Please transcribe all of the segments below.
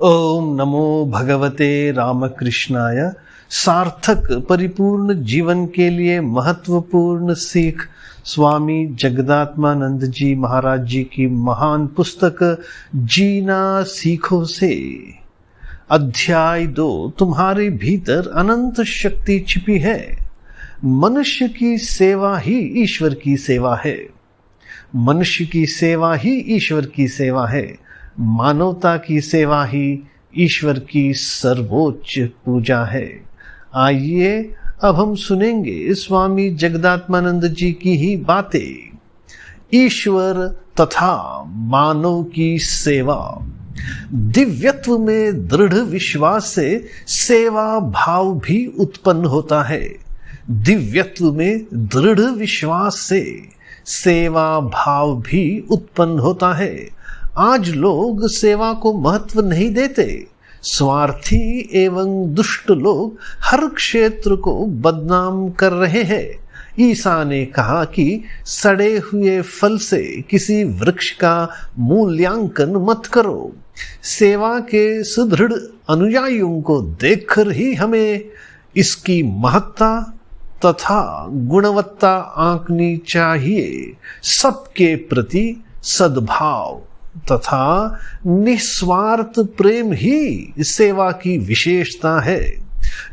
ओम नमो भगवते रामकृष्णाय। सार्थक परिपूर्ण जीवन के लिए महत्वपूर्ण सीख स्वामी जगदात्मानंद जी महाराज जी की महान पुस्तक जीना सीखो से। अध्याय 2। तुम्हारे भीतर अनंत शक्ति छिपी है। मनुष्य की सेवा ही ईश्वर की सेवा है। मनुष्य की सेवा ही ईश्वर की सेवा है। मानवता की सेवा ही ईश्वर की सर्वोच्च पूजा है। आइए अब हम सुनेंगे स्वामी जगदात्मानंद जी की ही बातें। ईश्वर तथा मानव की सेवा। दिव्यत्व में दृढ़ विश्वास से सेवा भाव भी उत्पन्न होता है। दिव्यत्व में दृढ़ विश्वास से सेवा भाव भी उत्पन्न होता है। आज लोग सेवा को महत्व नहीं देते। स्वार्थी एवं दुष्ट लोग हर क्षेत्र को बदनाम कर रहे हैं। ईसा ने कहा कि सड़े हुए फल से किसी वृक्ष का मूल्यांकन मत करो। सेवा के सुदृढ़ अनुयायियों को देखकर ही हमें इसकी महत्ता तथा गुणवत्ता आंकनी चाहिए। सबके प्रति सद्भाव तथा निस्वार्थ प्रेम ही सेवा की विशेषता है।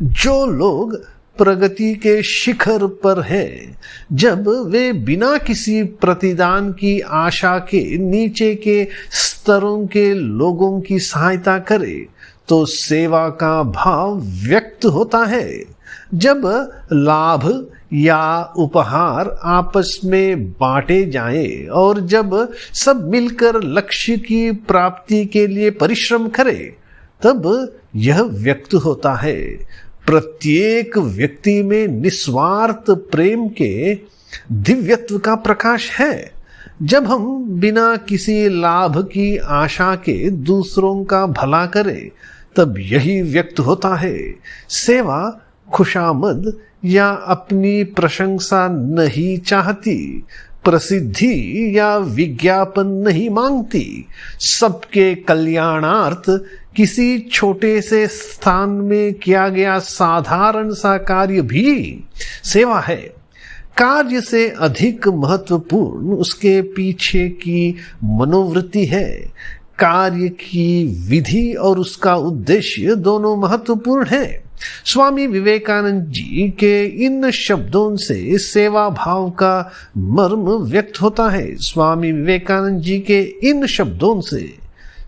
जो लोग प्रगति के शिखर पर हैं, जब वे बिना किसी प्रतिदान की आशा के नीचे के स्तरों के लोगों की सहायता करें, तो सेवा का भाव व्यक्त होता है। जब लाभ या उपहार आपस में बांटे जाएं और जब सब मिलकर लक्ष्य की प्राप्ति के लिए परिश्रम करें, तब यह व्यक्त होता है। प्रत्येक व्यक्ति में निस्वार्थ प्रेम के दिव्यत्व का प्रकाश है। जब हम बिना किसी लाभ की आशा के दूसरों का भला करें, तब यही व्यक्त होता है। सेवा खुशामद या अपनी प्रशंसा नहीं चाहती, प्रसिद्धि या विज्ञापन नहीं मांगती। सबके कल्याणार्थ किसी छोटे से स्थान में किया गया साधारण सा कार्य भी सेवा है। कार्य से अधिक महत्वपूर्ण उसके पीछे की मनोवृत्ति है। कार्य की विधि और उसका उद्देश्य दोनों महत्वपूर्ण है। स्वामी विवेकानंद जी के इन शब्दों से सेवा भाव का मर्म व्यक्त होता है। स्वामी विवेकानंद जी के इन शब्दों से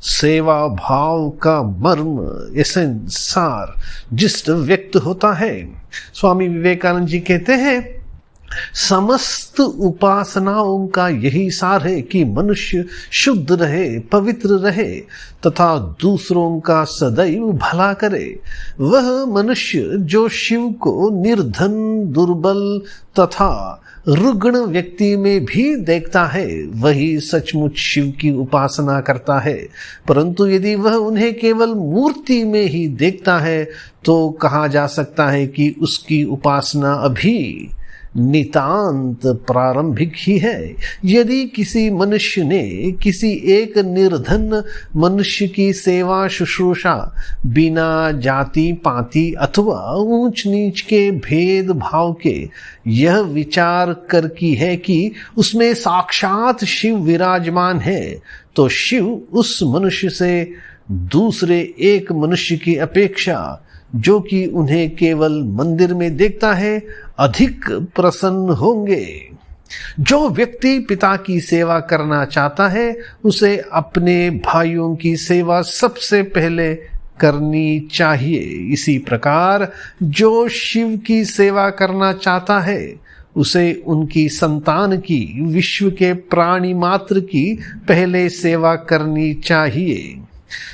सेवा भाव का मर्म एसेंस सार जिस्ट व्यक्त होता है। स्वामी विवेकानंद जी कहते हैं, समस्त उपासनाओं का यही सार है कि मनुष्य शुद्ध रहे, पवित्र रहे तथा दूसरों का सदैव भला करे। वह मनुष्य जो शिव को निर्धन, दुर्बल तथा रुग्ण व्यक्ति में भी देखता है, वही सचमुच शिव की उपासना करता है। परंतु यदि वह उन्हें केवल मूर्ति में ही देखता है, तो कहा जा सकता है कि उसकी उपासना अभी नितांत प्रारंभिक ही है। यदि किसी मनुष्य ने किसी एक निर्धन मनुष्य की सेवा शुश्रूषा बिना जाति पाति अथवा ऊंच नीच के भेद भाव के यह विचार कर की है कि उसमें साक्षात शिव विराजमान है, तो शिव उस मनुष्य से दूसरे एक मनुष्य की अपेक्षा, जो कि उन्हें केवल मंदिर में देखता है, अधिक प्रसन्न होंगे। जो व्यक्ति पिता की सेवा करना चाहता है, उसे अपने भाइयों की सेवा सबसे पहले करनी चाहिए। इसी प्रकार जो शिव की सेवा करना चाहता है, उसे उनकी संतान की, विश्व के प्राणी मात्र की पहले सेवा करनी चाहिए।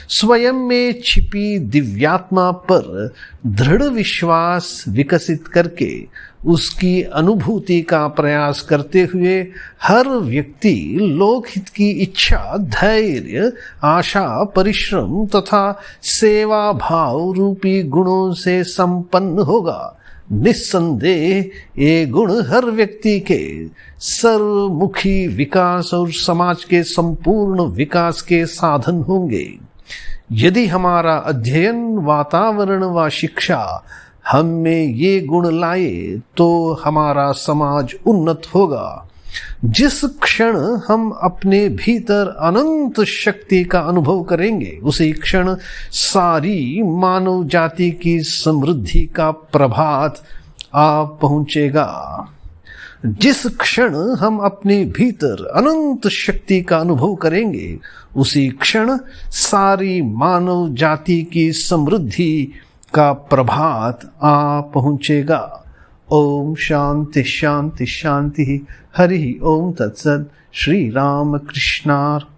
स्वयं में छिपी दिव्यात्मा पर दृढ़ विश्वास विकसित करके उसकी अनुभूति का प्रयास करते हुए हर व्यक्ति लोकहित की इच्छा, धैर्य, आशा, परिश्रम तथा सेवा भाव रूपी गुणों से संपन्न होगा। निस्संदेह ये गुण हर व्यक्ति के सर्वमुखी विकास और समाज के संपूर्ण विकास के साधन होंगे। यदि हमारा अध्ययन, वातावरण व शिक्षा हम में ये गुण लाए तो हमारा समाज उन्नत होगा। जिस क्षण हम अपने भीतर अनंत शक्ति का अनुभव करेंगे, उसी क्षण सारी मानव जाति की समृद्धि का प्रभात आ पहुंचेगा। जिस क्षण हम अपने भीतर अनंत शक्ति का अनुभव करेंगे, उसी क्षण सारी मानव जाति की समृद्धि का प्रभात आ पहुंचेगा। ओम शांति शांति शांति। हरि ओम तत्सत। श्री राम कृष्णार्पणमस्तु।